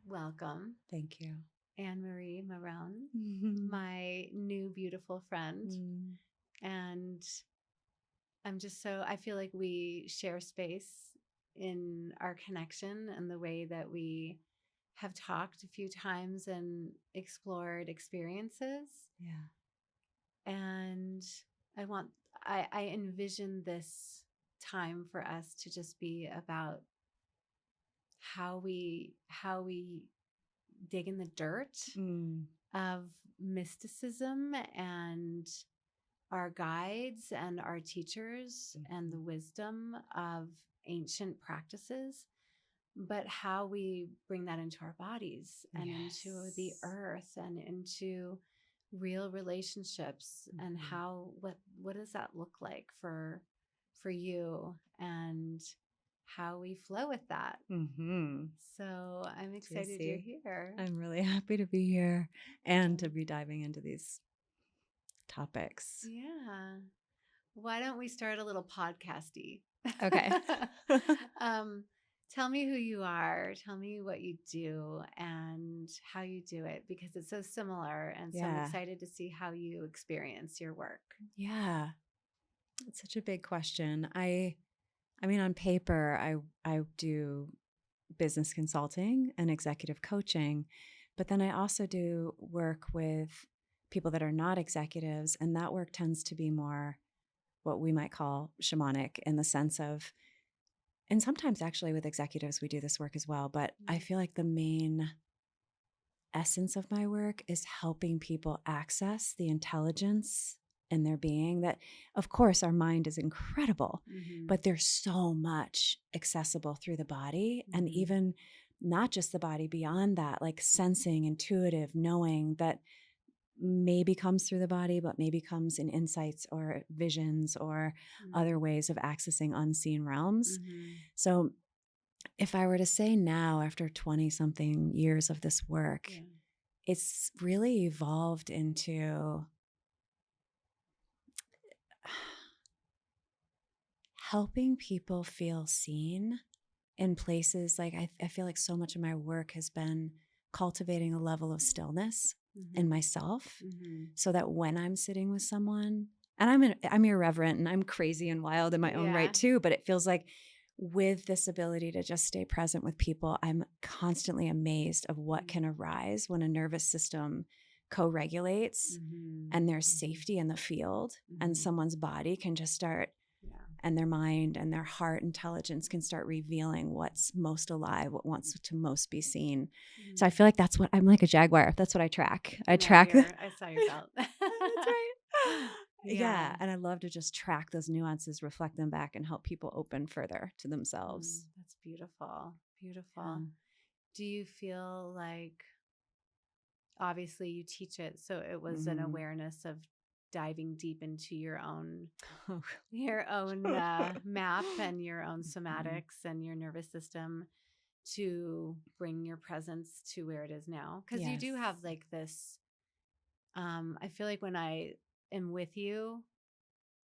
welcome Thank you. Anne-Marie Marone, Mm-hmm. my new beautiful friend. And I feel like we share space in our connection and the way that we have talked a few times and explored experiences. Yeah. And I want, I envision this time for us to just be about how we dig in the dirt Mm. of mysticism and our guides and our teachers and the wisdom of ancient practices, but how we bring that into our bodies and into the Yes. earth and into real relationships and how what does that look like for you and how we flow with that. Mm-hmm. So I'm excited you're Juicy. here. I'm really happy to be here and to be diving into these topics. Yeah. Why don't we start a little podcasty? Okay. um, tell me who you are. Tell me what you do and how you do it because it's so similar. And so I'm Yeah. excited to see how you experience your work. Yeah. It's such a big question. I mean on paper I do business consulting and executive coaching, but then I also do work with people that are not executives, and that work tends to be more what we might call shamanic in the sense of, and sometimes actually with executives we do this work as well, but I feel like the main essence of my work is helping people access the intelligence in their being that, of course, our mind is incredible, but there's so much accessible through the body and even not just the body, beyond that, like sensing, intuitive, knowing that maybe comes through the body, but maybe comes in insights or visions or other ways of accessing unseen realms. So if I were to say now, after 20 something years of this work, it's really evolved into helping people feel seen in places. Like I feel like so much of my work has been cultivating a level of stillness in myself so that when I'm sitting with someone, and I'm irreverent and I'm crazy and wild in my own right too, but it feels like with this ability to just stay present with people, I'm constantly amazed of what can arise when a nervous system co-regulates and there's safety in the field and someone's body can just start, and their mind and their heart intelligence can start revealing what's most alive, what wants to most be seen. So I feel like that's what I'm, like a jaguar. That's what I track. I track. I saw your belt. That's right. Yeah. And I love to just track those nuances, reflect them back, and help people open further to themselves. That's beautiful. Beautiful. Do you feel like, obviously you teach it, so it was an awareness of diving deep into your own map and your own somatics and your nervous system to bring your presence to where it is now? Because you do have like this, I feel like when I am with you,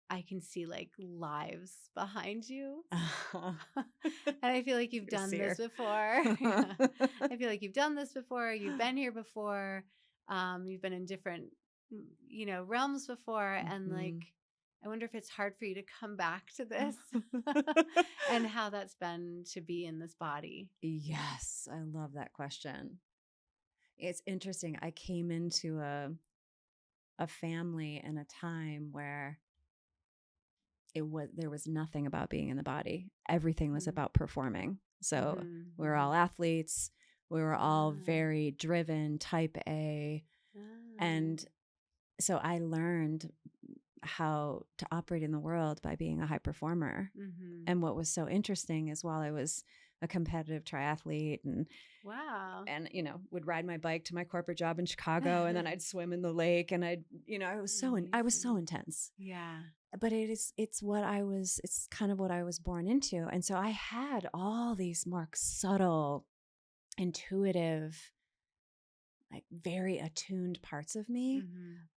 I can see like lives behind you. And I feel like you've done this before. I feel like you've done this before. You've been here before. You've been in different, realms before. And like, I wonder if it's hard for you to come back to this and how that's been to be in this body. Yes. I love that question. It's interesting. I came into a family and a time where there was nothing about being in the body. Everything was about performing. So we were all athletes. We were all very driven, type A. And so I learned how to operate in the world by being a high performer. And what was so interesting is while I was a competitive triathlete and would ride my bike to my corporate job in Chicago and then I'd swim in the lake and I was so intense. Yeah. But it's kind of what I was born into. And so I had all these more subtle, intuitive, like very attuned parts of me,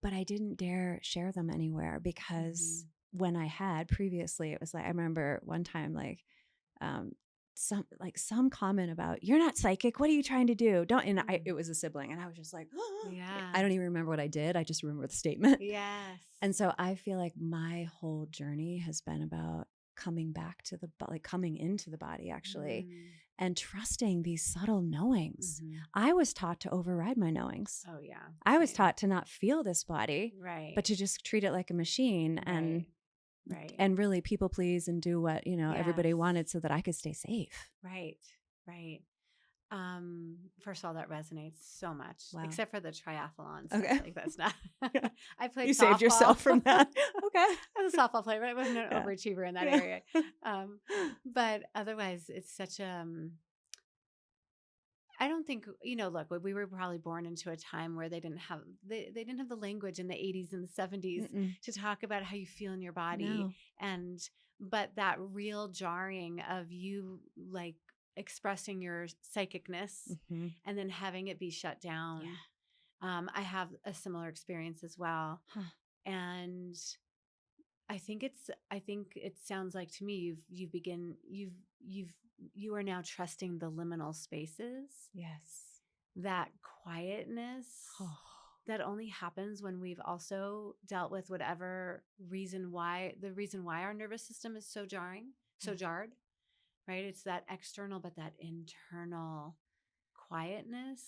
but I didn't dare share them anywhere because when I had previously, it was like, I remember one time, like, some comment about, you're not psychic. What are you trying to do? It was a sibling. And I was just like, Yeah. I don't even remember what I did. I just remember the statement. Yes. And so I feel like my whole journey has been about coming into the body actually, and trusting these subtle knowings. I was taught to override my knowings. Oh yeah. I was taught to not feel this body, right, but to just treat it like a machine right. and really people please and do what, everybody wanted so that I could stay safe. Right. First of all, that resonates so much, Wow. except for the triathlons. Okay. Like that's not, I played You softball. saved yourself from that. Okay. I was a softball player, but I wasn't an overachiever in that area. But otherwise it's such I don't think, look, we were probably born into a time where they didn't have the language in the 80s and the 70s to talk about how you feel in your body. No. But that real jarring of you like expressing your psychicness and then having it be shut down. Yeah. I have a similar experience as well. And I think it sounds like to me you are now trusting the liminal spaces. Yes. That quietness that only happens when we've also dealt with whatever reason why our nervous system is so jarred, right? It's that external, but that internal quietness.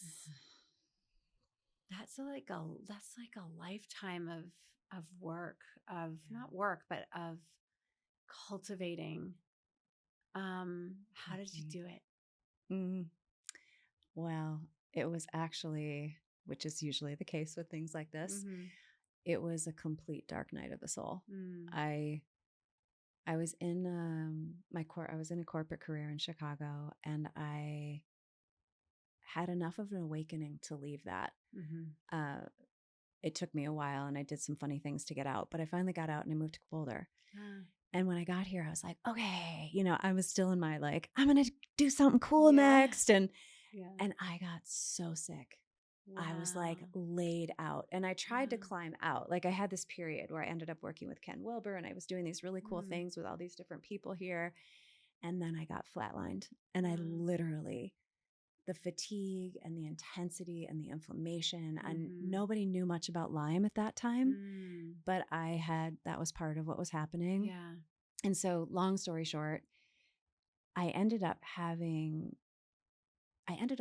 That's like a lifetime of work, not work, but of cultivating. How did you do it? Well, it was actually, which is usually the case with things like this, it was a complete dark night of the soul. I was in I was in a corporate career in Chicago, and I had enough of an awakening to leave that. It took me a while, and I did some funny things to get out, but I finally got out and I moved to Boulder. And when I got here, I was like, okay, I was still in my I'm going to do something cool next. And I got so sick. Wow. I was laid out, and I tried to climb out. I had this period where I ended up working with Ken Wilber, and I was doing these really cool things with all these different people here. And then I got flatlined, and I literally, the fatigue and the intensity and the inflammation, and nobody knew much about Lyme at that time, but that was part of what was happening. Yeah. And so long story short, I ended up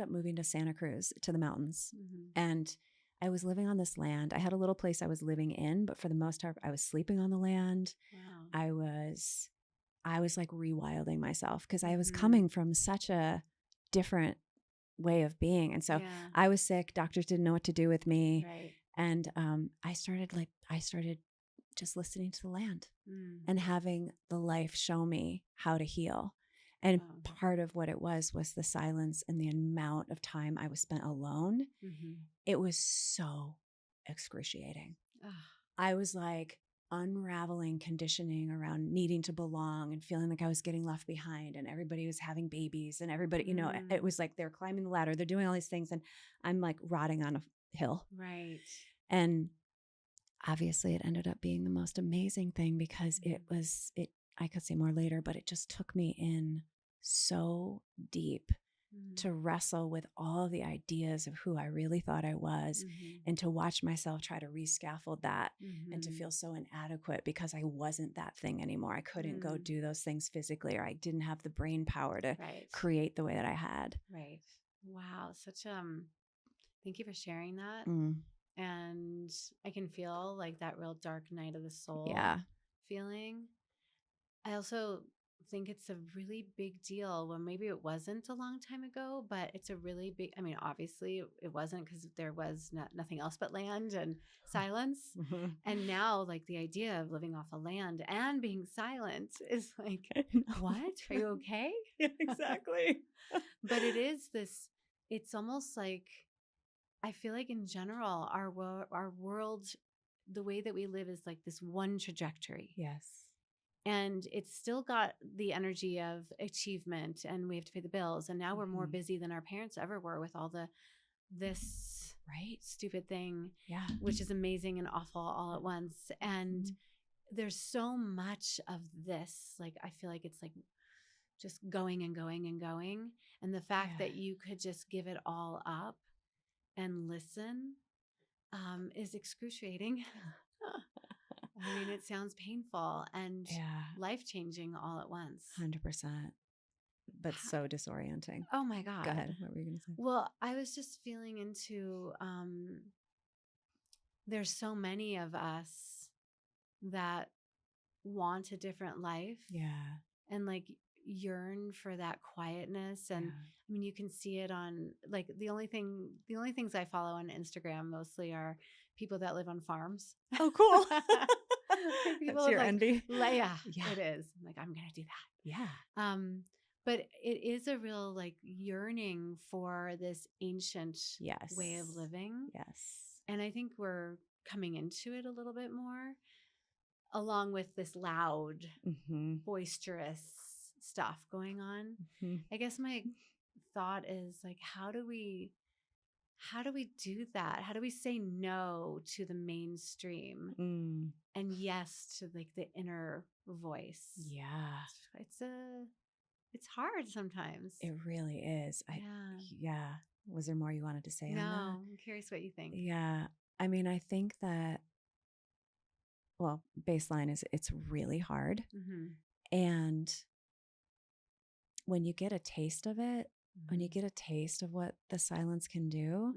moving to Santa Cruz, to the mountains. And I was living on this land. I had a little place I was living in, but for the most part, I was sleeping on the land. Wow. I was rewilding myself because I was coming from such a different way of being. And so I was sick. Doctors didn't know what to do with me. Right. And I started just listening to the land and having the life show me how to heal. And part of what it was the silence and the amount of time I was spent alone. It was so excruciating. I was unraveling conditioning around needing to belong and feeling like I was getting left behind, and everybody was having babies, and everybody, it was like they're climbing the ladder, they're doing all these things, and I'm rotting on a hill. Right. And obviously it ended up being the most amazing thing because I could say more later, but it just took me in so deep to wrestle with all the ideas of who I really thought I was, and to watch myself try to rescaffold that, and to feel so inadequate because I wasn't that thing anymore. I couldn't go do those things physically, or I didn't have the brain power to create the way that I had. Right. Wow. Thank you for sharing that. And I can feel that real dark night of the soul feeling. I also think it's a really big deal. Well, maybe it wasn't a long time ago, but it's a really big, obviously it wasn't, because there was nothing else but land and silence. And now the idea of living off a land and being silent is what? Are you okay? Yeah, exactly. But it's almost I feel in general, our world, the way that we live is this one trajectory. Yes. And it's still got the energy of achievement, and we have to pay the bills. And now we're more busy than our parents ever were with all this stupid thing, which is amazing and awful all at once. And there's so much of this. I feel it's just going and going and going. And the fact that you could just give it all up and listen is excruciating. I mean, it sounds painful and life-changing all at once. 100%. But so disorienting. Oh my God. Go ahead. What were you going to say? Well, I was just feeling into, there's so many of us that want a different life. Yeah. And like yearn for that quietness. And I mean, you can see it on like the only things I follow on Instagram mostly are people that live on farms. Oh, cool. People That's your like, envy. Yeah, it is. I'm like, I'm going to do that. Yeah. But it is a real like yearning for this ancient way of living. Yes. And I think we're coming into it a little bit more, along with this loud, boisterous stuff going on. I guess my thought is like, how do we do that? How do we say no to the mainstream and yes to like the inner voice? Yeah. It's hard sometimes. It really is. Yeah. Was there more you wanted to say on that? No, I'm curious what you think. Yeah. I mean, I think that, well, baseline is it's really hard. And when you get a taste of it, when you get a taste of what the silence can do,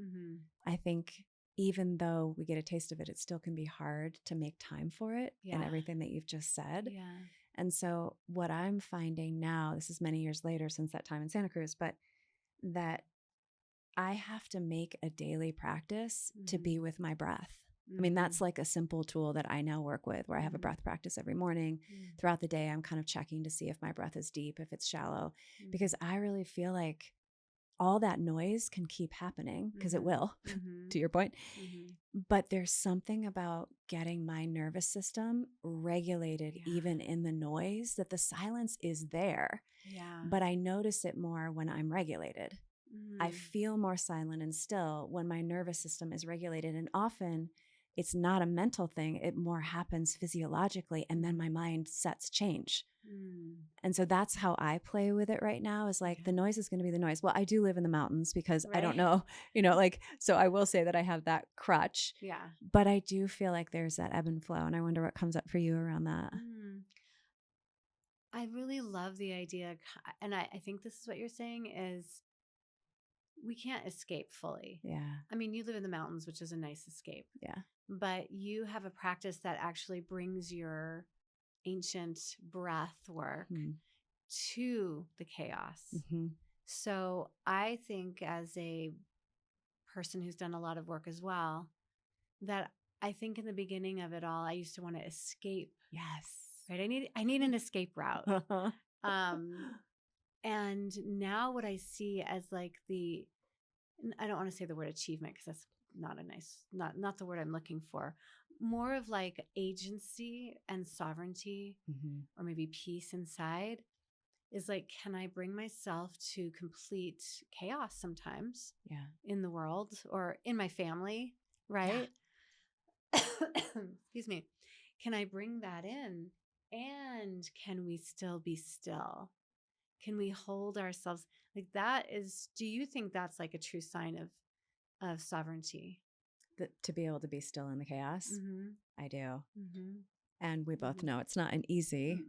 I think even though we get a taste of it, it still can be hard to make time for it and everything that you've just said. Yeah. And so what I'm finding now, this is many years later since that time in Santa Cruz, but that I have to make a daily practice to be with my breath. I mean, that's like a simple tool that I now work with where I have a breath practice every morning. Throughout the day, I'm kind of checking to see if my breath is deep, if it's shallow, because I really feel like all that noise can keep happening because it will, to your point. But there's something about getting my nervous system regulated even in the noise, that the silence is there. Yeah. But I notice it more when I'm regulated. I feel more silent and still when my nervous system is regulated. And often it's not a mental thing. It more happens physiologically. And then my mindsets change. And so that's how I play with it right now, is like the noise is going to be the noise. Well, I do live in the mountains because I don't know, so I will say that I have that crutch. Yeah. But I do feel like there's that ebb and flow. And I wonder what comes up for you around that. I really love the idea. And I think this is what you're saying is we can't escape fully. Yeah. I mean, you live in the mountains, which is a nice escape. Yeah. But you have a practice that actually brings your ancient breath work to the chaos. So I think as a person who's done a lot of work as well, that I think in the beginning of it all, I used to want to escape. Yes. Right. I need an escape route. And now what I see as like I don't want to say the word achievement because that's not the word I'm looking for. More of like agency and sovereignty or maybe peace inside is like, can I bring myself to complete chaos sometimes in the world or in my family, right? Yeah. Excuse me. Can I bring that in? And can we still be still? Can we hold ourselves like that? Do you think that's like a true sign of sovereignty? To be able to be still in the chaos? I do. And we both know it's not an easy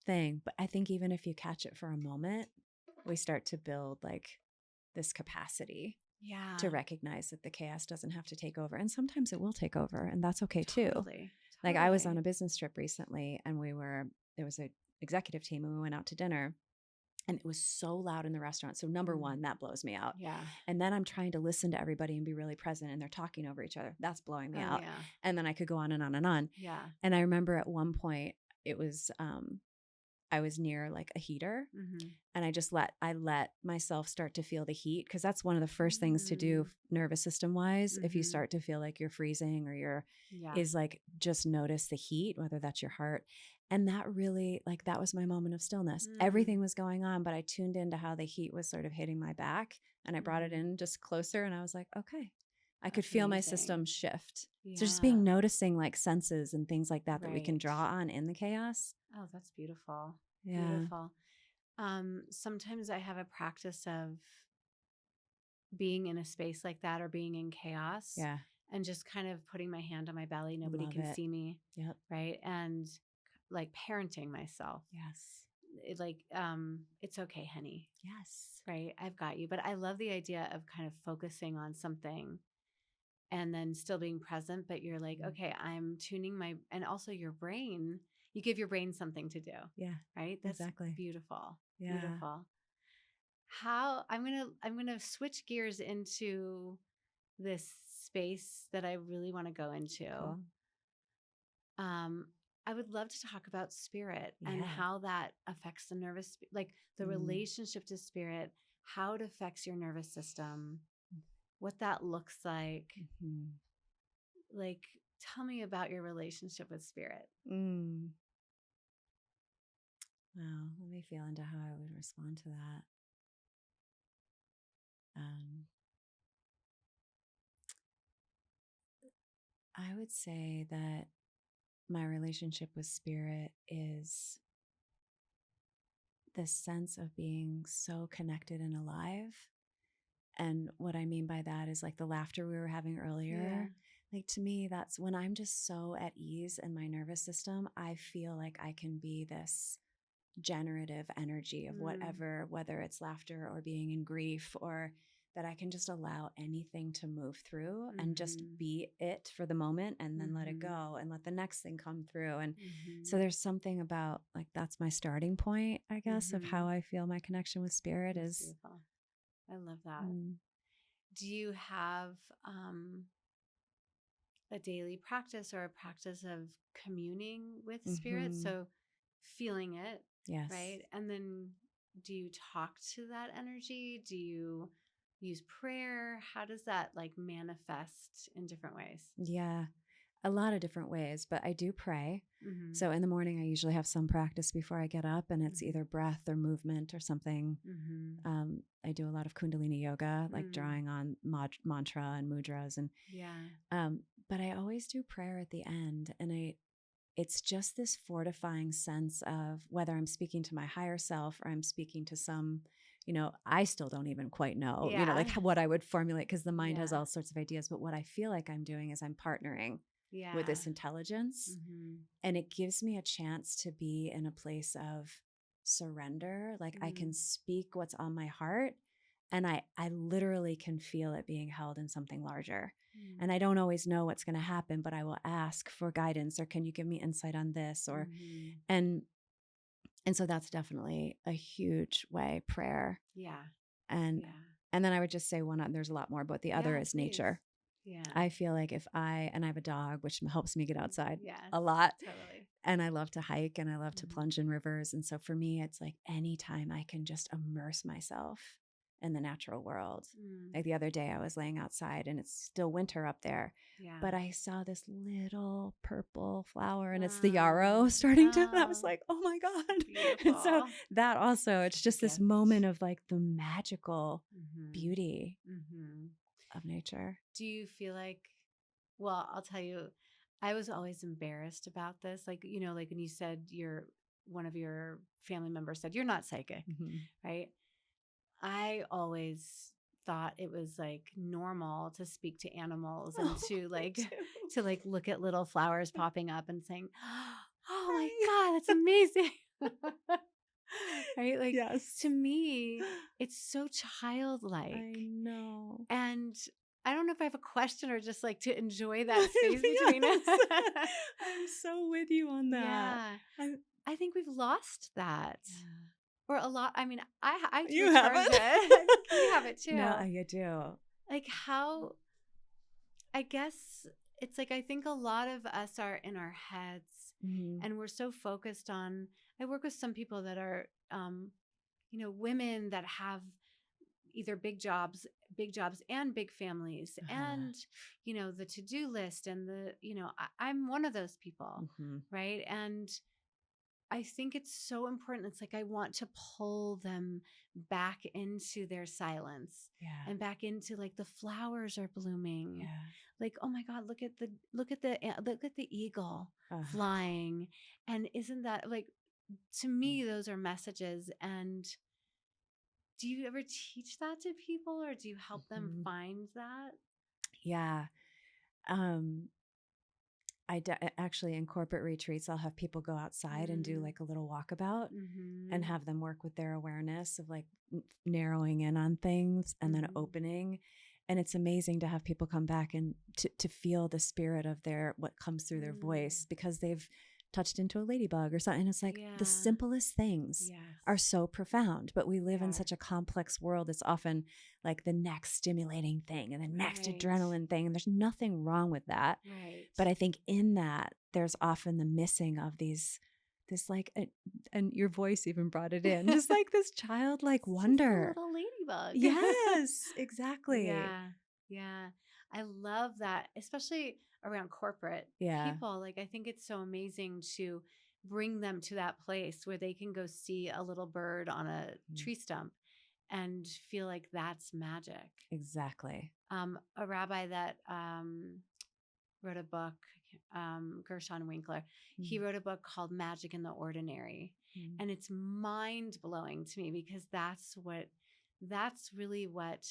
thing. But I think even if you catch it for a moment, we start to build like this capacity to recognize that the chaos doesn't have to take over. And sometimes it will take over, and that's okay too. Like I was on a business trip recently, and there was an executive team, and we went out to dinner. And it was so loud in the restaurant. So number one, that blows me out. Yeah. And then I'm trying to listen to everybody and be really present, and they're talking over each other. That's blowing me out. Yeah. And then I could go on and on and on. Yeah. And I remember at one point it was, I was near like a heater, and I let myself start to feel the heat. Cause that's one of the first things to do nervous system wise. If you start to feel like you're freezing or is like, just notice the heat, whether that's your heart. And that really, like, that was my moment of stillness. Everything was going on, but I tuned into how the heat was sort of hitting my back, and I brought it in just closer, and I was like, okay, I could feel my system shift. Yeah. So just noticing like senses and things like that that we can draw on in the chaos. Oh, that's beautiful. Yeah. Beautiful. Sometimes I have a practice of being in a space like that or being in chaos. Yeah. And just kind of putting my hand on my belly. Nobody Love can it. see me. Yep. Right. And like parenting myself. Yes. It's okay, honey. Yes. Right. I've got you. But I love the idea of kind of focusing on something and then still being present. But you're like, okay, I'm tuning and also your brain, you give your brain something to do. Yeah. Right. That's exactly. beautiful. Yeah. Beautiful. I'm going to switch gears into this space that I really want to go into. Cool. I would love to talk about spirit and Yeah. how that affects the nervous, like the relationship to spirit, how it affects your nervous system, what that looks like. Mm-hmm. Like, tell me about your relationship with spirit. Wow. Let me feel into how I would respond to that. I would say that my relationship with spirit is this sense of being so connected and alive. And what I mean by that is like the laughter we were having earlier. Yeah. Like to me, that's when I'm just so at ease in my nervous system, I feel like I can be this generative energy of whatever, whether it's laughter or being in grief, or that I can just allow anything to move through and just be it for the moment and then let it go and let the next thing come through. And so there's something about like, that's my starting point, I guess, of how I feel my connection with spirit That's is. Beautiful. I love that. Do you have a daily practice or a practice of communing with spirit? So feeling it, yes, right? And then do you talk to that energy? Do you use prayer? How does that like manifest in different ways? Yeah, a lot of different ways, but I do pray. So in the morning, I usually have some practice before I get up, and it's either breath or movement or something. I do a lot of Kundalini yoga, like drawing on mantra and mudras, and but I always do prayer at the end, and it's just this fortifying sense of whether I'm speaking to my higher self or I'm speaking to some, I still don't even quite know, like what I would formulate, because the mind has all sorts of ideas. But what I feel like I'm doing is I'm partnering with this intelligence. And it gives me a chance to be in a place of surrender. Like I can speak what's on my heart, and I literally can feel it being held in something larger. And I don't always know what's going to happen, but I will ask for guidance, or can you give me insight on this? Or, and so that's definitely a huge way, prayer. Yeah. And then I would just say there's a lot more, but the other is nature. Yeah. I feel like and I have a dog, which helps me get outside a lot. Totally. And I love to hike and I love to plunge in rivers. And so for me, it's like anytime I can just immerse myself in the natural world. Like the other day I was laying outside and it's still winter up there, but I saw this little purple flower and it's the yarrow starting to, and I was like, oh my God. And so that also, it's just this moment of like the magical beauty of nature. Do you feel like, well, I'll tell you, I was always embarrassed about this. Like, like when you said one of your family members said, you're not psychic, right? I always thought it was like normal to speak to animals and to look at little flowers popping up and saying, oh my God, that's amazing. Right? Like, to me, it's so childlike. I know. And I don't know if I have a question or just like to enjoy that space between us. I'm so with you on that. Yeah. I think we've lost that. Yeah. Or a lot. I mean, I you have it. You have it too. No, I do. Like how, I guess it's like, I think a lot of us are in our heads and we're so focused on, I work with some people that are, women that have either big jobs and big families and, the to-do list and I'm one of those people. Right. And I think it's so important. It's like I want to pull them back into their silence and back into like the flowers are blooming. Yeah. Like, oh my God, look at the eagle flying. And isn't that like to me, those are messages. And do you ever teach that to people, or do you help them find that? Yeah. Actually, in corporate retreats, I'll have people go outside and do like a little walkabout and have them work with their awareness of like narrowing in on things and then opening. And it's amazing to have people come back and to feel the spirit of what comes through their voice, because they've touched into a ladybug or something. And it's like the simplest things are so profound, but we live in such a complex world. It's often like the next stimulating thing and the next adrenaline thing. And there's nothing wrong with that. Right. But I think in that, there's often the missing of this like, and your voice even brought it in, just like this childlike wonder. Just a little ladybug. Yes, exactly. Yeah. I love that, especially around corporate people. Like, I think it's so amazing to bring them to that place where they can go see a little bird on a tree stump and feel like that's magic. Exactly. A rabbi that wrote a book, Gershon Winkler, he wrote a book called Magic in the Ordinary. And it's mind blowing to me, because that's really what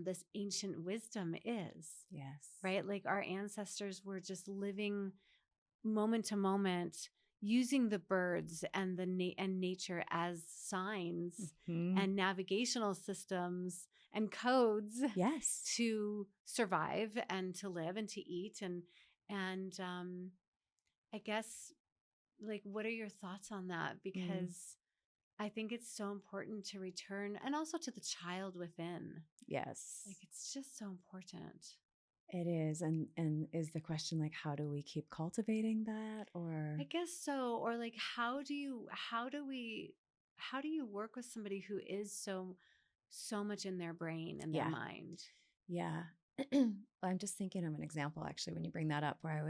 this ancient wisdom is. Yes. Right? Like, our ancestors were just living moment to moment, using the birds and and nature as signs and navigational systems and codes to survive and to live and to eat. And I guess, like, what are your thoughts on that? Because I think it's so important to return, and also to the child within. Yes. Like, it's just so important. It is. And is the question, like, how do we keep cultivating that? Or I guess so. Or like, how do you work with somebody who is so much in their brain and their mind? Yeah. I'm just thinking of an example, actually, when you bring that up, where I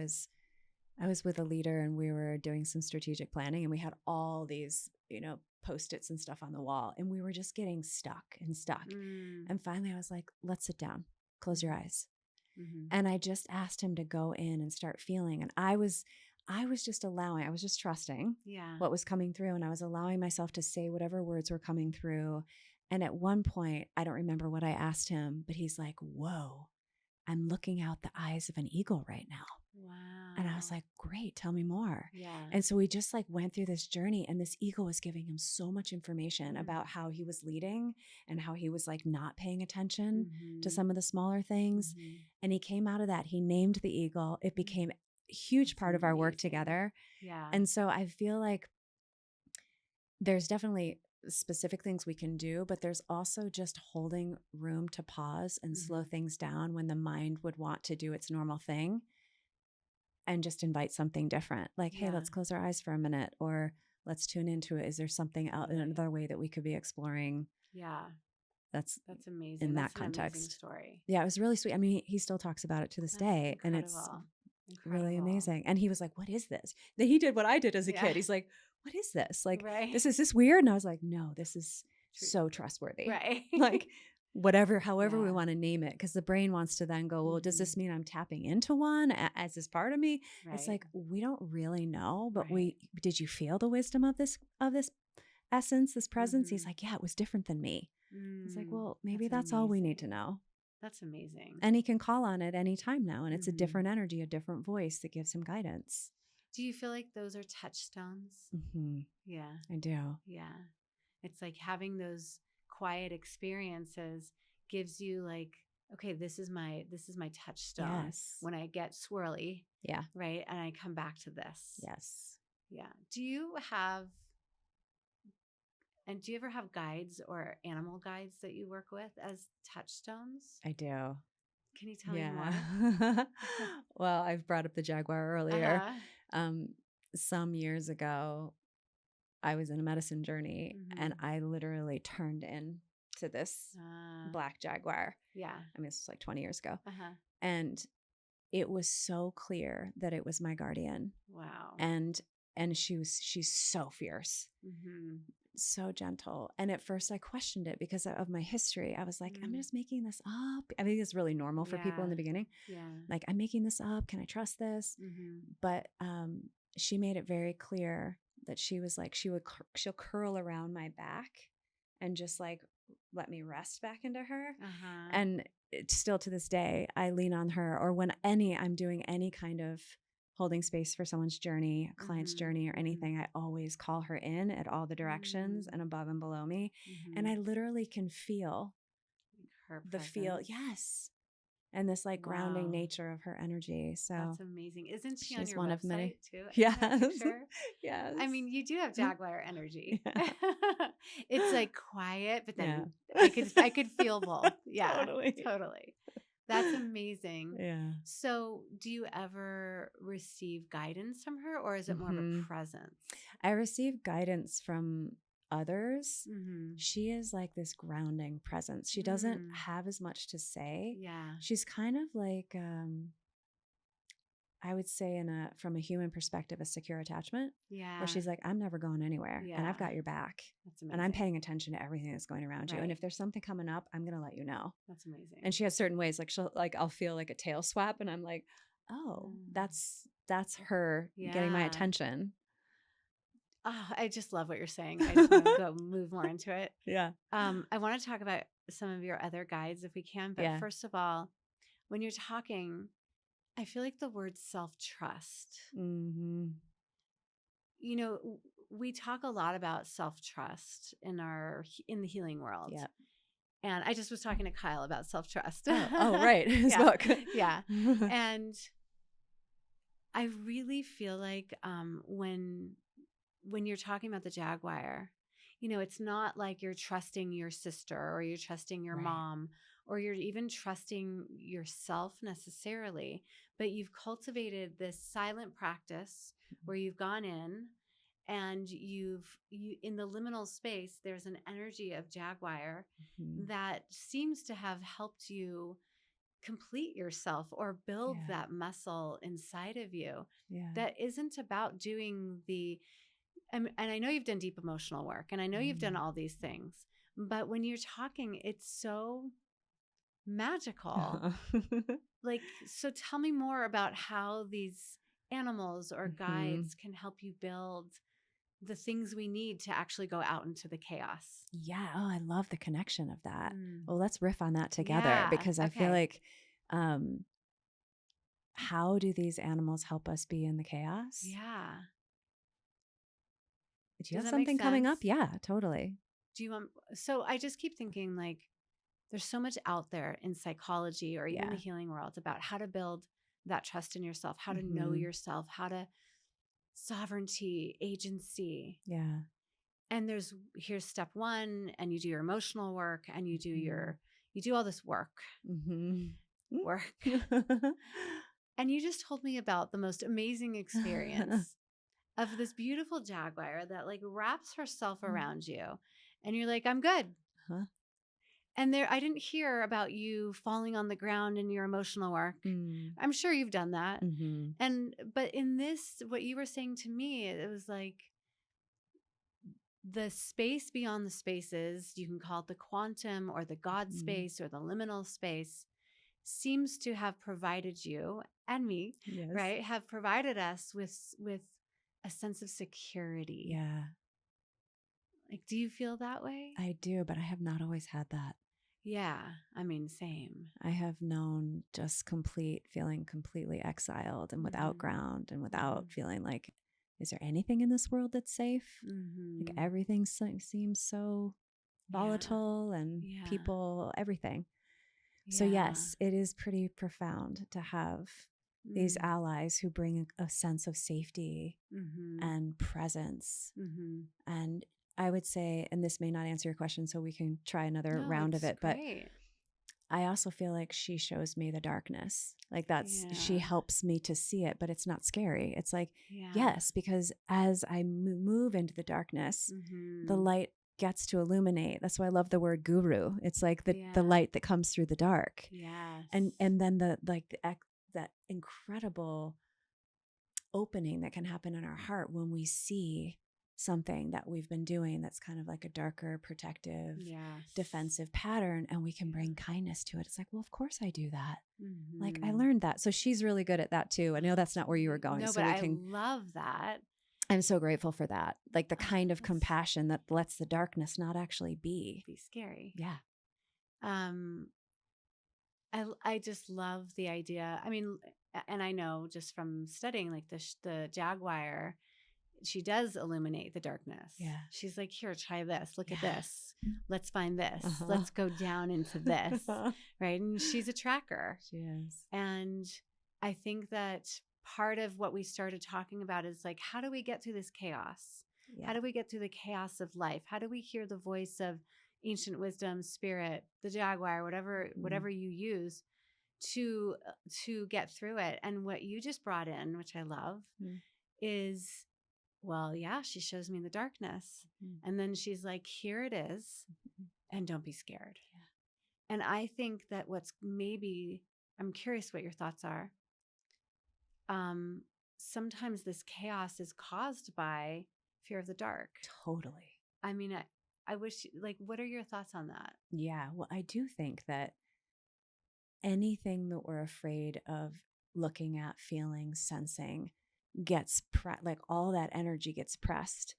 was with a leader and we were doing some strategic planning, and we had all these, Post-its and stuff on the wall, and we were just getting stuck. And finally I was like, let's sit down, close your eyes. And I just asked him to go in and start feeling. And I was just trusting what was coming through. And I was allowing myself to say whatever words were coming through. And at one point, I don't remember what I asked him, but he's like, whoa, I'm looking out the eyes of an eagle right now. Wow. And I was like, great, tell me more. Yeah. And so we just like went through this journey, and this eagle was giving him so much information about how he was leading and how he was like not paying attention to some of the smaller things. And he came out of that. He named the eagle. It became a huge part of our work together. Yeah. And so I feel like there's definitely specific things we can do, but there's also just holding room to pause and slow things down when the mind would want to do its normal thing, and just invite something different. Like, hey, let's close our eyes for a minute, or let's tune into it. Is there something else, another way that we could be exploring? Yeah. That's amazing. In that's that context. Amazing story. Yeah, it was really sweet. I mean, he still talks about it to this day, incredible. And it's really amazing. And he was like, what is this? Then he did what I did as a kid. He's like, what is this? Like, this is this weird? And I was like, no, this is so trustworthy. Right. Like, however we want to name it, because the brain wants to then go, well, does this mean I'm tapping into one as this part of me? Right. It's like, we don't really know, but did you feel the wisdom of this essence, this presence? He's like, yeah, it was different than me. It's like, well, maybe that's all we need to know. That's amazing. And he can call on it anytime now, and it's a different energy, a different voice that gives him guidance. Do you feel like those are touchstones? Yeah, I do. Yeah, it's like having those quiet experiences gives you like, okay, this is my touchstone. Yes. When I get swirly. Yeah. Right. And I come back to this. Yes. Yeah. Do you ever have guides or animal guides that you work with as touchstones? I do. Can you tell me more? Well, I've brought up the jaguar earlier. Some years ago, I was in a medicine journey, and I literally turned in to this Black Jaguar. Yeah. I mean, this was like 20 years ago. And it was so clear that it was my guardian. Wow. And she's so fierce, so gentle. And at first I questioned it because of my history. I was like, I'm just making this up. I think it's really normal for people in the beginning. Yeah. Like, I'm making this up. Can I trust this? But she made it very clear that she was like, she'll curl around my back and just like let me rest back into her. And it's still to this day, I lean on her, or when I'm doing any kind of holding space for someone's journey, a client's journey or anything, I always call her in at all the directions and above and below me. And I literally can feel her the feel. Yes. And this like grounding nature of her energy. So that's amazing. Isn't she on she's your one website of many too? Yes. Yes. I mean, you do have Jaguar energy. Yeah. It's like quiet, but then I could feel both. Yeah, totally. That's amazing. Yeah. So do you ever receive guidance from her, or is it more of a presence? I receive guidance from others. She is like this grounding presence. She doesn't have as much to say. Yeah. She's kind of like, I would say from a human perspective, a secure attachment. Yeah. Where she's like, I'm never going anywhere and I've got your back. That's amazing. And I'm paying attention to everything that's going around you. And if there's something coming up, I'm going to let you know. That's amazing. And she has certain ways, like I'll feel like a tail swap and I'm like, oh, that's her getting my attention. Oh, I just love what you're saying. I just want to go move more into it. Yeah. I want to talk about some of your other guides if we can. But first of all, when you're talking, I feel like the word self-trust. You know, we talk a lot about self-trust in the healing world. Yeah. And I just was talking to Kyle about self-trust. Oh, right. His book. Yeah. And I really feel like when you're talking about the Jaguar, you know, it's not like you're trusting your sister or you're trusting your mom or you're even trusting yourself necessarily, but you've cultivated this silent practice where you've gone in and you in the liminal space, there's an energy of Jaguar that seems to have helped you complete yourself or build that muscle inside of you. That isn't about doing and I know you've done deep emotional work and I know you've done all these things, but when you're talking, it's so magical. Like, so tell me more about how these animals or guides can help you build the things we need to actually go out into the chaos. Yeah. Oh, I love the connection of that. Well, let's riff on that together because I feel like, how do these animals help us be in the chaos? Yeah. Do you have something coming up? Yeah, totally. So I just keep thinking like, there's so much out there in psychology or even the healing world about how to build that trust in yourself, how to know yourself, how to sovereignty, agency. Yeah. And here's step one, and you do your emotional work and you do all this work. Work. And you just told me about the most amazing experience of this beautiful Jaguar that like wraps herself around you. And you're like, I'm good. And I didn't hear about you falling on the ground in your emotional work. I'm sure you've done that. But in this, what you were saying to me, it was like the space beyond the spaces, you can call it the quantum or the God space or the liminal space, seems to have provided you and me, right? Have provided us with a sense of security. Yeah. Like, do you feel that way? I do, but I have not always had that. Yeah. I mean, same. I have known just feeling completely exiled and without ground and without feeling like, is there anything in this world that's safe? Like everything seems so volatile and people, everything. So yes, it is pretty profound to have these allies who bring a sense of safety and presence. And I would say, and this may not answer your question, so we can try another round of it, but I also feel like she shows me the darkness. Like she helps me to see it, but it's not scary. It's like, yes, because as I move into the darkness, the light gets to illuminate. That's why I love the word guru. It's like the light that comes through the dark. Yes. And then that incredible opening that can happen in our heart when we see something that we've been doing that's kind of like a darker, protective, defensive pattern, and we can bring kindness to it. It's like, well, of course I do that. Like I learned that. So she's really good at that too. I know that's not where you were going. No, so but I love that. I'm so grateful for that. Like the kind of That's compassion that lets the darkness not actually be scary. Yeah. I just love the idea. I mean, and I know just from studying like the jaguar, she does illuminate the darkness. Yeah. She's like, here, try this. Look at Yeah. this. Let's find this. Uh-huh. Let's go down into this. Right. And she's a tracker. She is. And I think that part of what we started talking about is like, how do we get through this chaos? Yeah. How do we get through the chaos of life? How do we hear the voice of ancient wisdom, spirit, the jaguar, whatever you use to get through it? And what you just brought in, which I love, is, well, yeah, she shows me the darkness. And then she's like, here it is. And don't be scared. Yeah. And I think that I'm curious what your thoughts are. Sometimes this chaos is caused by fear of the dark. Totally. I mean, I wish, like, what are your thoughts on that? Yeah. Well, I do think that anything that we're afraid of looking at, feeling, sensing gets like all that energy gets pressed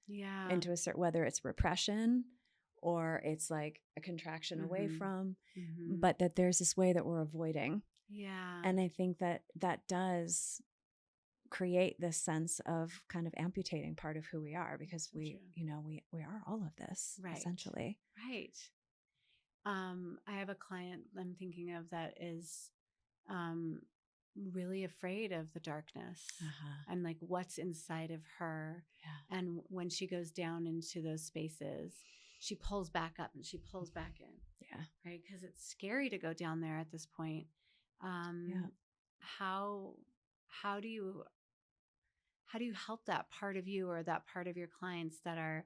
into a certain, whether it's repression or it's like a contraction away from, but that there's this way that we're avoiding. Yeah. And I think that does create this sense of kind of amputating part of who we are, because we are all of this, essentially. Right. I have a client I'm thinking of that is really afraid of the darkness and like what's inside of her. Yeah. And when she goes down into those spaces, she pulls back up and she pulls back in. Yeah. Right. Because it's scary to go down there at this point. How do you help that part of you or that part of your clients that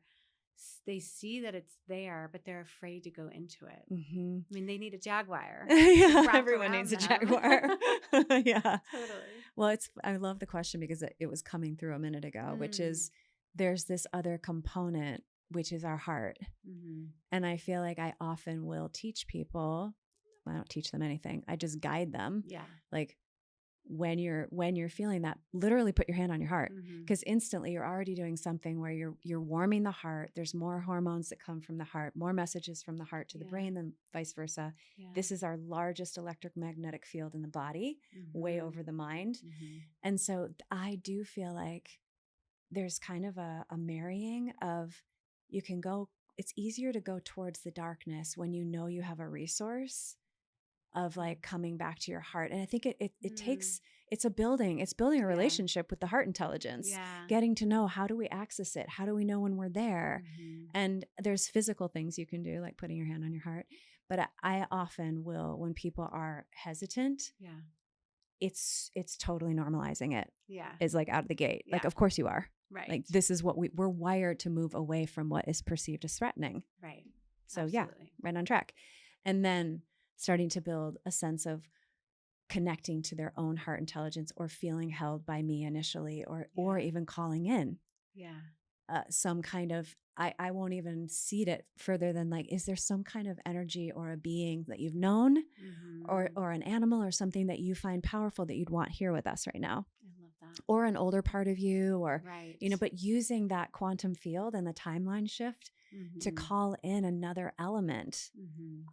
they see that it's there, but they're afraid to go into it? I mean, they need a jaguar. Yeah, everyone needs a jaguar. Yeah, totally. Well, I love the question because it was coming through a minute ago, which is there's this other component, which is our heart. And I feel like I often will teach people. I don't teach them anything. I just guide them. Yeah, like, when you're feeling that, literally put your hand on your heart, because instantly you're already doing something where you're warming the heart. There's more hormones that come from the heart, more messages from the heart to the brain than vice versa. Yeah. This is our largest electromagnetic field in the body, way over the mind. And so I do feel like there's kind of a marrying of, it's easier to go towards the darkness when you know you have a resource of like coming back to your heart. And I think it takes, it's building a relationship with the heart intelligence, getting to know, how do we access it? How do we know when we're there? And there's physical things you can do, like putting your hand on your heart. But I often will, when people are hesitant, it's totally normalizing it. Yeah. It's like out of the gate. Yeah. Like, of course you are. Right. Like, this is what we're wired to move away from what is perceived as threatening. Right. So absolutely. Yeah, right on track. And then starting to build a sense of connecting to their own heart intelligence, or feeling held by me initially, or even calling in. Yeah. Some kind of, I won't even seed it further than like, is there some kind of energy or a being that you've known, or an animal or something that you find powerful that you'd want here with us right now? I love that. Or an older part of you, or, but using that quantum field and the timeline shift to call in another element.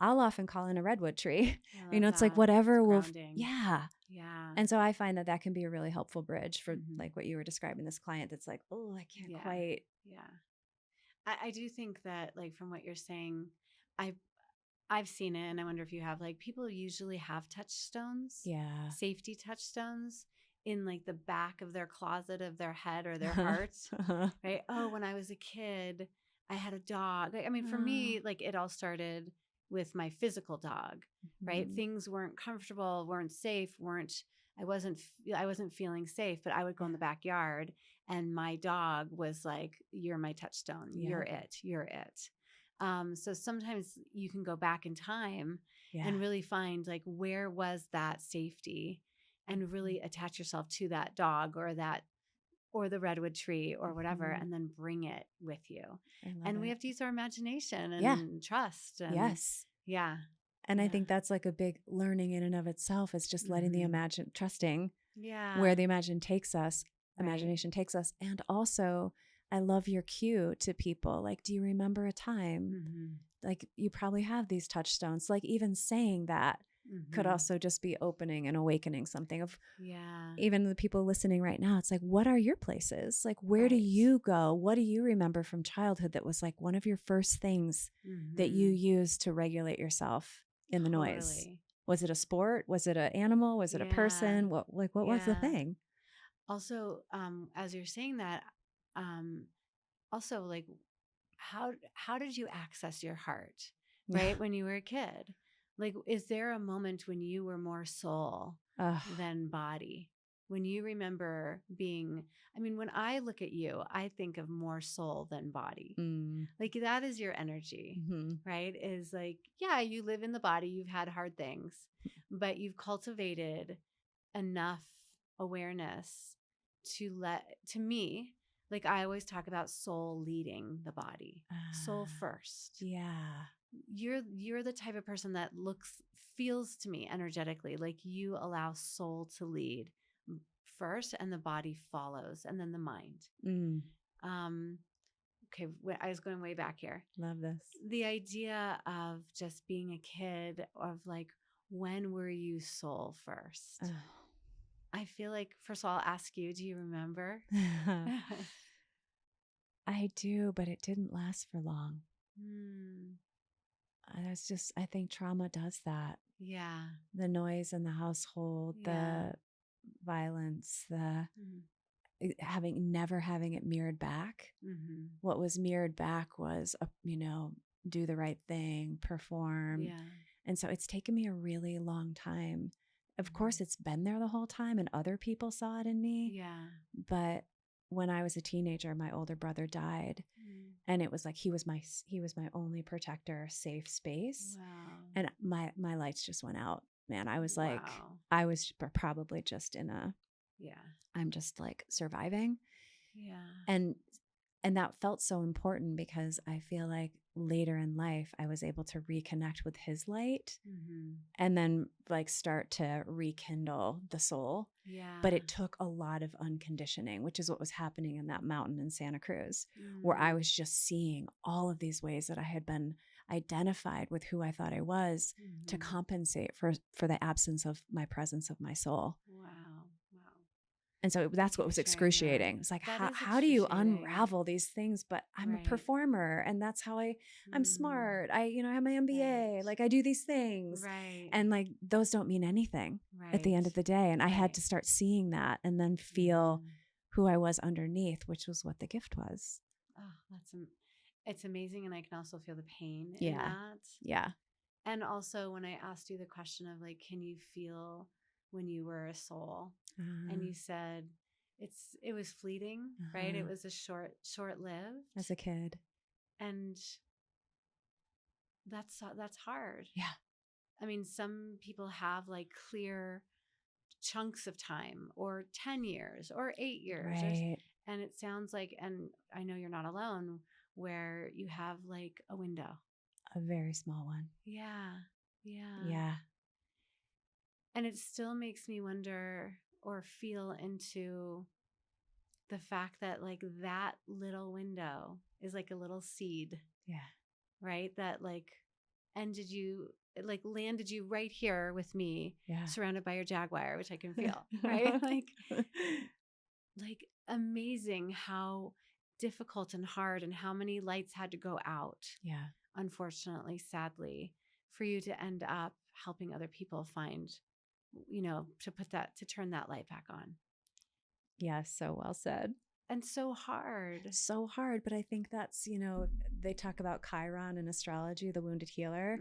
I'll often call in a redwood tree. It's like whatever will. Yeah. Yeah. And so I find that can be a really helpful bridge for like what you were describing, this client that's like, oh, I can't quite. Yeah. I do think that, like, from what you're saying, I've seen it, and I wonder if you have, like, people usually have touchstones. Yeah. Safety touchstones in like the back of their closet of their head or their heart. Right. Oh, when I was a kid, I had a dog. I mean, for me, like, it all started with my physical dog, right? Things weren't comfortable, weren't safe, I wasn't feeling safe, but I would go in the backyard and my dog was like, you're my touchstone. Yeah. You're it. So sometimes you can go back in time and really find, like, where was that safety, and really attach yourself to that dog or the redwood tree or whatever, and then bring it with you. And we have to use our imagination and trust. And yes. Yeah. And I think that's like a big learning in and of itself, is just letting the trusting where the imagine takes us. imagination takes us. And also, I love your cue to people. Like, do you remember a time? Like, you probably have these touchstones. Like, even saying that could also just be opening and awakening something of, even the people listening right now. It's like, what are your places? Like, where do you go? What do you remember from childhood that was like one of your first things that you used to regulate yourself in the noise? Was it a sport? Was it an animal? Was it a person? What was the thing? Also, as you're saying that, also, like, how did you access your heart, right? When you were a kid, like, is there a moment when you were more soul than body? When you remember being, I mean, when I look at you, I think of more soul than body. Like, that is your energy, right? Is like, yeah, you live in the body, you've had hard things, but you've cultivated enough awareness to me, like, I always talk about soul leading the body, soul first. Yeah. You're the type of person that feels to me energetically like you allow soul to lead first, and the body follows, and then the mind. Okay, I was going way back here. Love this. The idea of just being a kid, of like, when were you soul first? I feel like, first of all, I'll ask you, do you remember? I do, but it didn't last for long. That's just, I think trauma does that. Yeah. The noise in the household, the violence, the never having it mirrored back. What was mirrored back was, do the right thing, perform. And so it's taken me a really long time. Of course, it's been there the whole time, and other people saw it in me. But when I was a teenager, my older brother died, and it was like he was my only protector, safe space. And my lights just went out. Man, I was like, I was probably just in a I'm just like surviving. And that felt so important, because I feel like later in life, I was able to reconnect with his light and then like start to rekindle the soul. But it took a lot of unconditioning, which is what was happening in that mountain in Santa Cruz, where I was just seeing all of these ways that I had been identified with who I thought I was to compensate for the absence of my presence of my soul. And so that's what was excruciating. It's like, how do you unravel these things? But I'm a performer, and that's how I'm smart. I have my MBA, like I do these things. And like, those don't mean anything at the end of the day. And I had to start seeing that and then feel who I was underneath, which was what the gift was. Oh, it's amazing. And I can also feel the pain in that. Yeah. And also, when I asked you the question of like, can you feel when you were a soul? And you said it was fleeting, right? It was a short-lived. As a kid. And that's hard. Yeah. I mean, some people have like clear chunks of time, or 10 years or 8 years. Right. And it sounds like, and I know you're not alone, where you have like a window. A very small one. Yeah. Yeah. And it still makes me wonder or feel into the fact that like that little window is like a little seed. Yeah. Right? That like landed you right here with me, surrounded by your Jaguar, which I can feel, right? like amazing how difficult and hard, and how many lights had to go out. Yeah. Unfortunately, sadly, for you to end up helping other people find, to turn that light back on. Yeah, so well said. And so hard. So hard. But I think that's, they talk about Chiron in astrology, the wounded healer.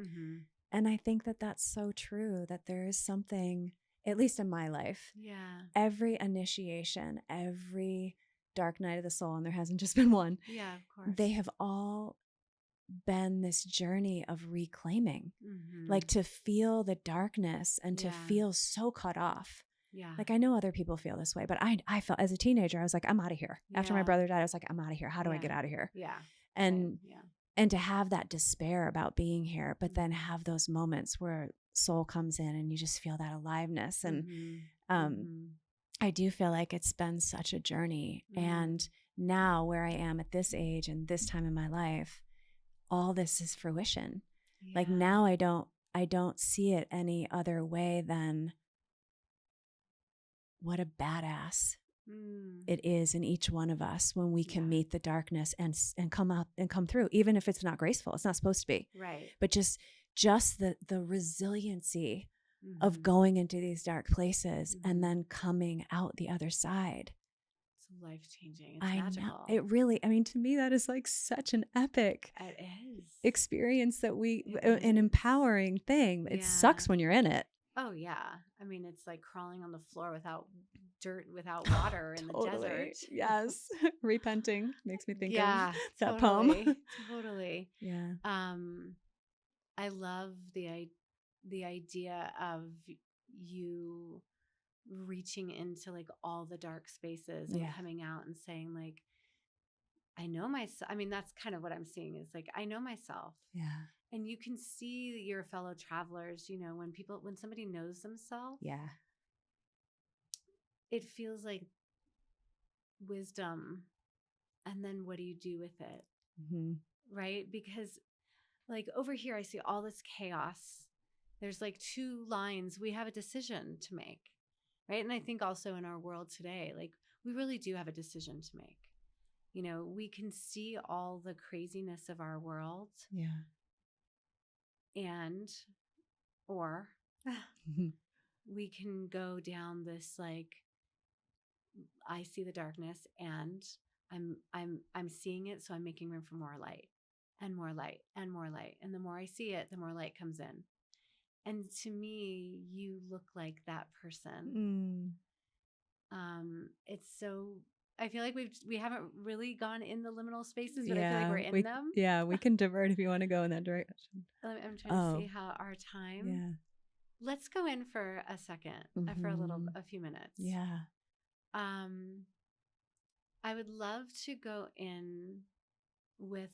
And I think that that's so true, that there is something, at least in my life, every initiation, every dark night of the soul, and there hasn't just been one. Yeah, of course. They have all been this journey of reclaiming, like to feel the darkness and to feel so cut off. Yeah. Like I know other people feel this way, but I felt as a teenager, I was like, I'm out of here. After my brother died, I was like, I'm out of here. How do I get out of here? Yeah. And to have that despair about being here, but then have those moments where soul comes in and you just feel that aliveness. And I do feel like it's been such a journey. And now where I am at this age and this time in my life, all this is fruition. Yeah. Like now I don't see it any other way than what a badass it is in each one of us when we can meet the darkness and come out and come through, even if it's not graceful. It's not supposed to be. Right. But just the resiliency of going into these dark places and then coming out the other side. It's life-changing. It's magical. Know. It really, I mean, to me, that is like such an epic experience that an empowering thing. It sucks when you're in it. Oh, yeah. I mean, it's like crawling on the floor without dirt, without water in the desert. Yes. Repenting makes me think of that totally, poem. Totally. Yeah. I love the idea of you reaching into like all the dark spaces and coming out and saying like, I know myself. I mean, that's kind of what I'm seeing is like, I know myself. Yeah. And you can see your fellow travelers, you know, when somebody knows themselves. Yeah. It feels like wisdom. And then what do you do with it? Right? Because like over here, I see all this chaos. There's like two lines. We have a decision to make. Right. And I think also in our world today, like we really do have a decision to make. You know, we can see all the craziness of our world. Yeah. Or we can go down this like, I see the darkness and I'm seeing it, so I'm making room for more light and more light and more light. And the more I see it, the more light comes in. And to me, you look like that person. It's so. I feel like we haven't really gone in the liminal spaces, but I feel like we're in them. Yeah, we can divert if you want to go in that direction. I'm trying to see how our time. Yeah. Let's go in for a second, for a few minutes. Yeah. I would love to go in with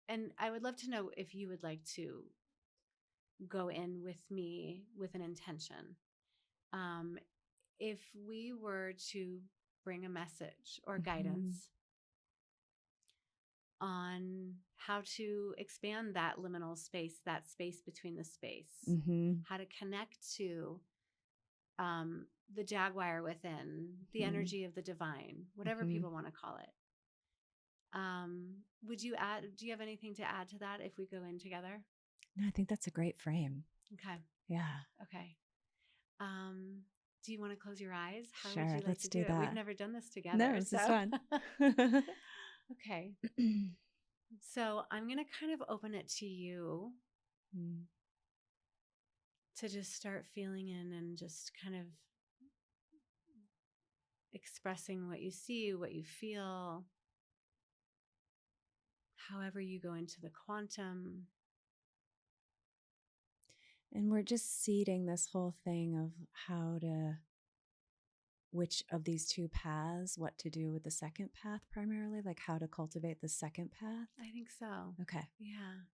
and I would love to know if you would like to go in with me with an intention. If we were to bring a message or guidance on how to expand that liminal space, that space between the space, how to connect to the jaguar within, the energy of the divine, whatever people want to call it. Do you have anything to add to that if we go in together? No, I think that's a great frame. Okay. Yeah. Okay. Do you want to close your eyes? How sure, would you like let's to do that. We've never done this together. No, this is fun. Okay. So I'm going to kind of open it to you to just start feeling in and just kind of expressing what you see, what you feel, however you go into the quantum. And we're just seeding this whole thing of which of these two paths, what to do with the second path primarily, like how to cultivate the second path? I think so. Okay. Yeah.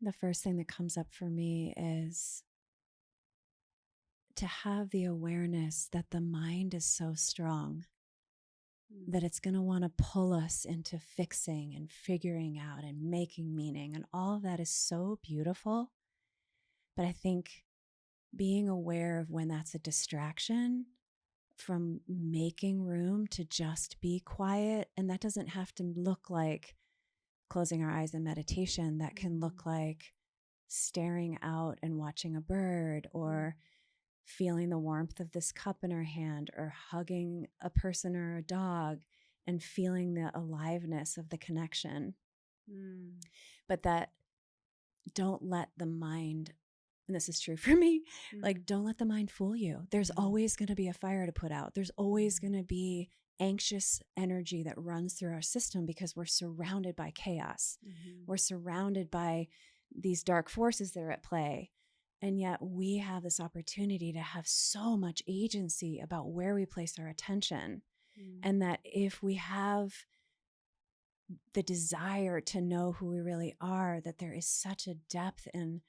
The first thing that comes up for me is to have the awareness that the mind is so strong that it's going to want to pull us into fixing and figuring out and making meaning. And all of that is so beautiful. But I think being aware of when that's a distraction from making room to just be quiet. And that doesn't have to look like closing our eyes in meditation. That can look like staring out and watching a bird, or feeling the warmth of this cup in our hand, or hugging a person or a dog and feeling the aliveness of the connection. But that don't let the mind, and this is true for me, like don't let the mind fool you. There's always going to be a fire to put out. There's always going to be anxious energy that runs through our system because we're surrounded by chaos. We're surrounded by these dark forces that are at play. And yet we have this opportunity to have so much agency about where we place our attention. And that if we have the desire to know who we really are, that there is such a depth and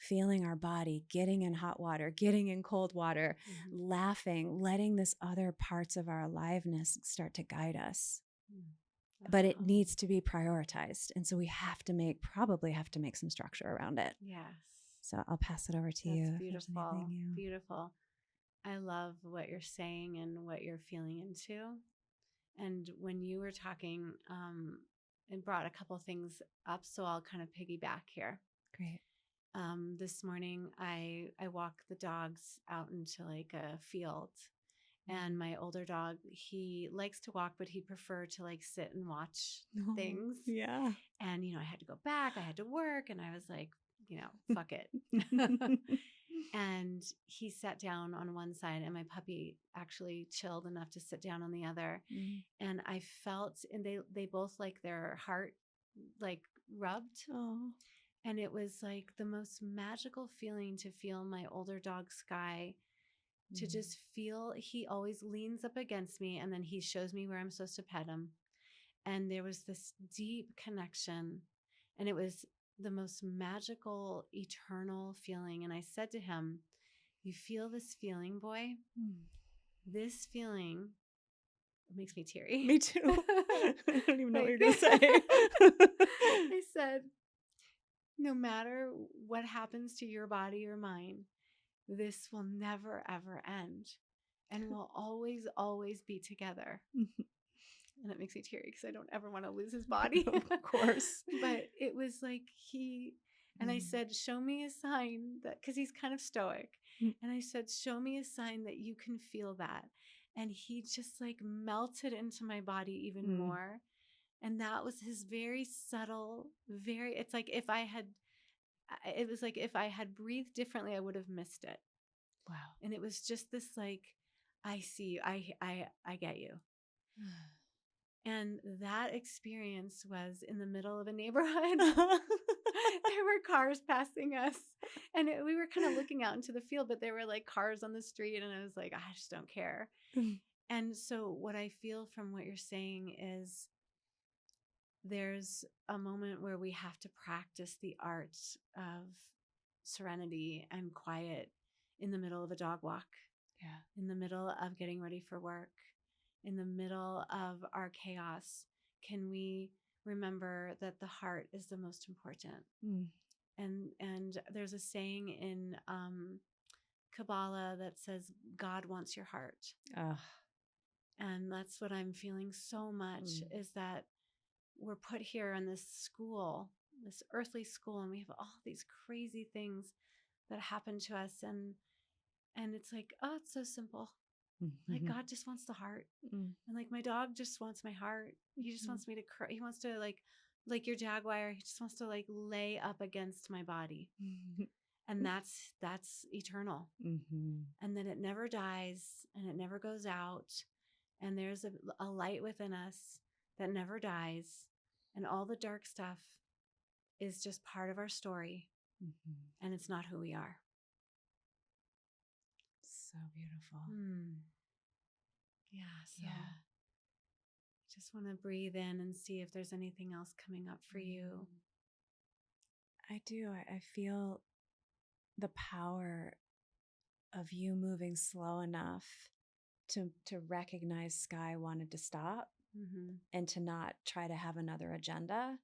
feeling our body, getting in hot water, getting in cold water, laughing, letting this other parts of our aliveness start to guide us. But it needs to be prioritized. And so we probably have to make some structure around it. Yes. So I'll pass it over to you. That's beautiful. Beautiful. I love what you're saying and what you're feeling into. And when you were talking, it brought a couple things up. So I'll kind of piggyback here. Great. This morning, I walk the dogs out into like a field. And my older dog, he likes to walk, but he'd prefer to like sit and watch things. Yeah. And, I had to go back, I had to work. And I was like, fuck it. And he sat down on one side and my puppy actually chilled enough to sit down on the other. And I felt, and they both like their heart like rubbed. Oh. And it was like the most magical feeling to feel my older dog Sky, to just feel, he always leans up against me and then he shows me where I'm supposed to pet him. And there was this deep connection and it was the most magical, eternal feeling. And I said to him, you feel this feeling, boy? This feeling makes me teary. Me too. I don't even know what you're going to say. I said, no matter what happens to your body or mine, this will never, ever end. And we'll always, always be together. And it makes me teary because I don't ever want to lose his body. Of course. But it was like and I said, show me a sign that, because he's kind of stoic. And I said, show me a sign that you can feel that. And he just like melted into my body even more. And that was his very subtle, it's like it was like if I had breathed differently, I would have missed it. Wow. And it was just this like, I see you, I get you. And that experience was in the middle of a neighborhood. There were cars passing us and we were kind of looking out into the field, but there were like cars on the street and I was like, I just don't care. And so what I feel from what you're saying is there's a moment where we have to practice the art of serenity and quiet in the middle of a dog walk. Yeah. In the middle of getting ready for work, in the middle of our chaos. Can we remember that the heart is the most important? And there's a saying in Kabbalah that says, God wants your heart. And that's what I'm feeling so much is that we're put here in this school, this earthly school, and we have all these crazy things that happen to us. And it's like, oh, it's so simple. Like God just wants the heart. And like my dog just wants my heart. He just wants me to cry. He wants to like your Jaguar, he just wants to like lay up against my body. And that's eternal. And then it never dies and it never goes out. And there's a light within us that never dies. And all the dark stuff is just part of our story. And it's not who we are. So beautiful. Yeah. Just want to breathe in and see if there's anything else coming up for you. I do. I feel the power of you moving slow enough to recognize Sky wanted to stop and to not try to have another agenda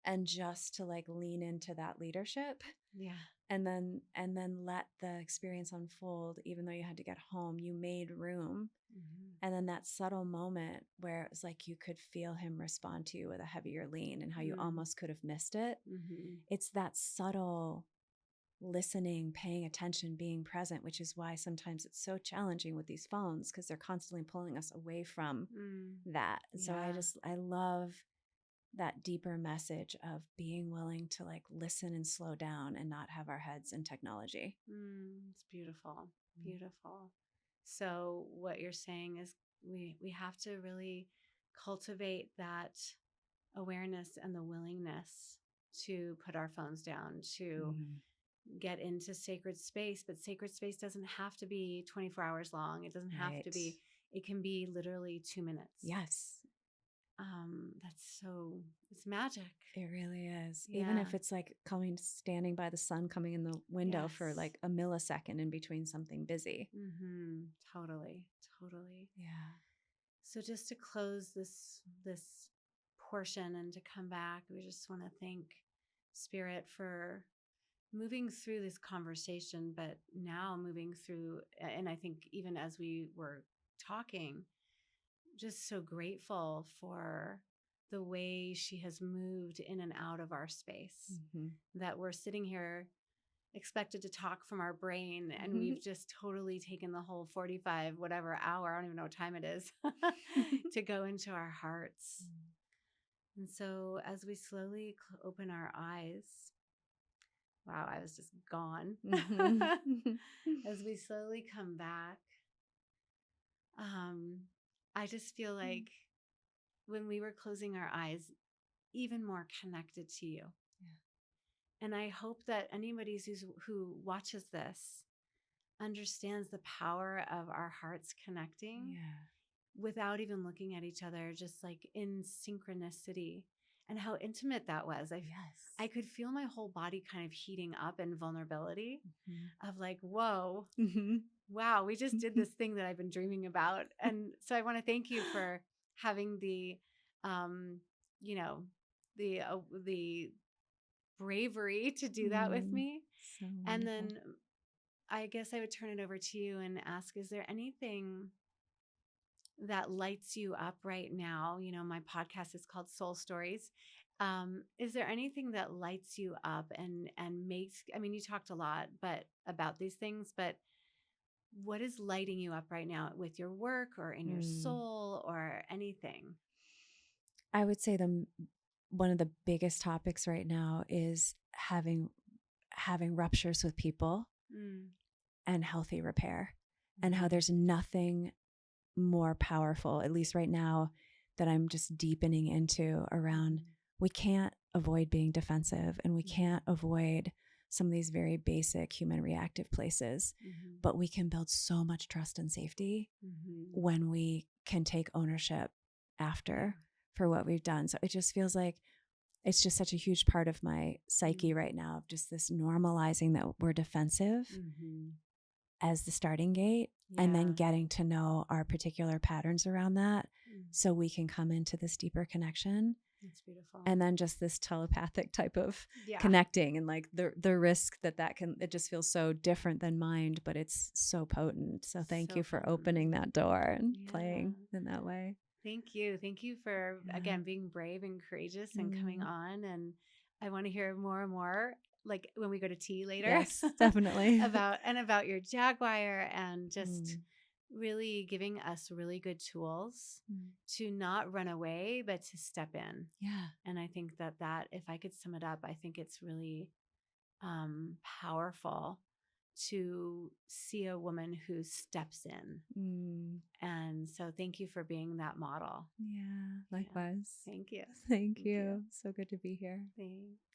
and just to like lean into that leadership. Yeah. And then let the experience unfold. Even though you had to get home, you made room. And then that subtle moment where it was like you could feel him respond to you with a heavier lean and how you almost could have missed it. It's that subtle listening, paying attention, being present, which is why sometimes it's so challenging with these phones because they're constantly pulling us away from that. So I love that deeper message of being willing to like listen and slow down and not have our heads in technology. It's beautiful. Beautiful. So what you're saying is we have to really cultivate that awareness and the willingness to put our phones down, to get into sacred space. But sacred space doesn't have to be 24 hours long. It doesn't have to be, it can be literally 2 minutes. Yes. it's magic. It really is. Yeah. Even if it's like standing by the sun coming in the window for like a millisecond in between something busy. Mm-hmm. Totally. Yeah. So just to close this portion and to come back, we just want to thank Spirit for moving through this conversation, but now moving through, and I think even as we were talking, just so grateful for the way she has moved in and out of our space, that we're sitting here expected to talk from our brain, and we've just totally taken the whole 45 whatever hour, I don't even know what time it is, to go into our hearts. And so as we slowly open our eyes, wow, I was just gone. As we slowly come back, I just feel like when we were closing our eyes, even more connected to you. Yeah. And I hope that anybody who watches this understands the power of our hearts connecting without even looking at each other, just like in synchronicity, and how intimate that was. I could feel my whole body kind of heating up in vulnerability of like, whoa, wow, we just did this thing that I've been dreaming about. And so I want to thank you for having the bravery to do that with me. So and then I guess I would turn it over to you and ask, is there anything that lights you up right now? You know, my podcast is called Soul Stories. Is there anything that lights you up and makes, I mean, you talked a lot about these things, but what is lighting you up right now with your work or in your soul or anything? I would say one of the biggest topics right now is having ruptures with people and healthy repair, and how there's nothing more powerful, at least right now, that I'm just deepening into around. We can't avoid being defensive, and we can't avoid some of these very basic human reactive places, but we can build so much trust and safety when we can take ownership after for what we've done. So it just feels like it's just such a huge part of my psyche right now, of just this normalizing that we're defensive as the starting gate, and then getting to know our particular patterns around that so we can come into this deeper connection. That's beautiful. And then just this telepathic type of connecting, and like the risk that can, it just feels so different than mind, but it's so potent. So thank you for opening that door and playing in that way. Thank you. Thank you for, again, being brave and courageous and coming on. And I want to hear more and more, like when we go to tea later. Yes, definitely. about your Jaguar, and just really giving us really good tools to not run away, but to step in. Yeah. And I think that if I could sum it up, I think it's really powerful to see a woman who steps in. And so thank you for being that model. Yeah, likewise. Thank you. Thank you. So good to be here. Thanks.